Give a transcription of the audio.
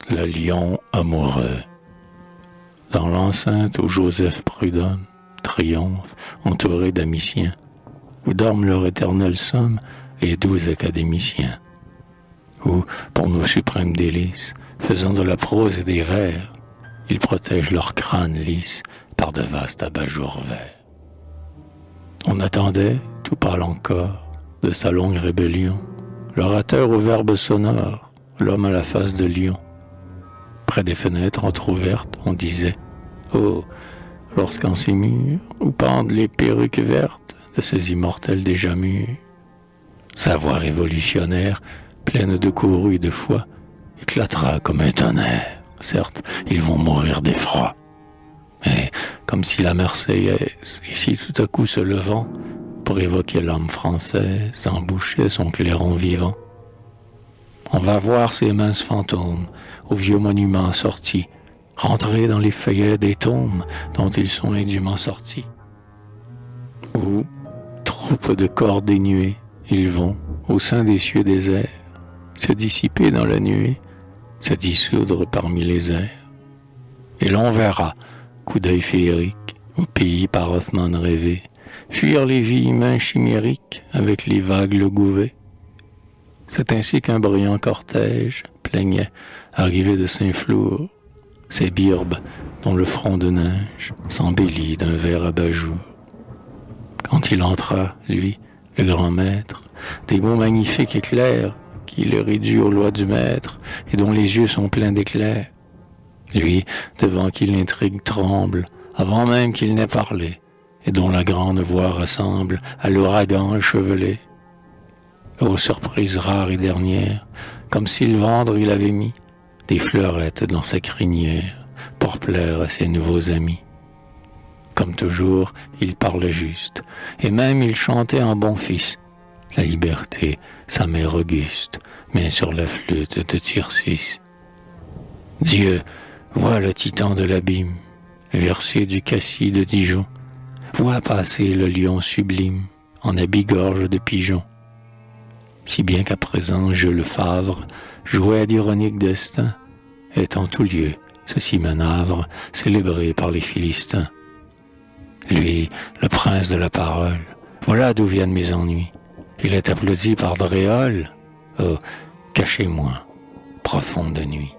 Le lion amoureux. Dans l'enceinte où Joseph Prudhomme triomphe, entouré d'amiciens, où dorment leur éternelle somme les 12 académiciens, où, pour nos suprêmes délices, faisant de la prose et des vers, ils protègent leur crâne lisse par de vastes abat-jours verts. On attendait, tout pâle encore, de sa longue rébellion, l'orateur au verbe sonore, l'homme à la face de lion. Près des fenêtres entr'ouvertes, on disait « Oh, lorsqu'en ces murs, où pendent les perruques vertes de ces immortels déjà mûrs. » Sa voix révolutionnaire, pleine de courroux et de foi, éclatera comme un tonnerre. Certes, ils vont mourir d'effroi. Mais comme si la Marseillaise, ici tout à coup se levant, pour évoquer l'âme française, embouchait son clairon vivant. On va voir ces minces fantômes, aux vieux monuments sortis, rentrer dans les feuillets des tombes dont ils sont indûment sortis. Ou, troupes de corps dénués, ils vont, au sein des cieux déserts, se dissiper dans la nuée, se dissoudre parmi les airs. Et l'on verra, coup d'œil féerique, au pays par Hoffmann rêvé, fuir les vies humains chimériques avec les vagues le gouvet. C'est ainsi qu'un brillant cortège plaignait, arrivé de Saint-Flour, ces birbes dont le front de neige s'embellit d'un vert abat-jour. Quand il entra, lui, le grand maître, des mots magnifiques éclairs qui le réduit aux lois du maître et dont les yeux sont pleins d'éclairs. Lui, devant qui l'intrigue tremble, avant même qu'il n'ait parlé, et dont la grande voix ressemble à l'ouragan échevelé. Aux surprises rares et dernières, comme si le vendre il avait mis des fleurettes dans sa crinière pour plaire à ses nouveaux amis. Comme toujours, il parlait juste, et même il chantait en bon fils. La liberté, sa mère auguste, main sur la flûte de Tircis. Dieu, vois le titan de l'abîme, versé du cassis de Dijon, vois passer le lion sublime en habit-gorge de pigeon. Si bien qu'à présent Jules Favre jouait d'ironique destin, est en tout lieu ceci manavre célébré par les Philistins. Lui, le prince de la parole, voilà d'où viennent mes ennuis. Il est applaudi par Dréole. Oh, cachez-moi, profonde nuit.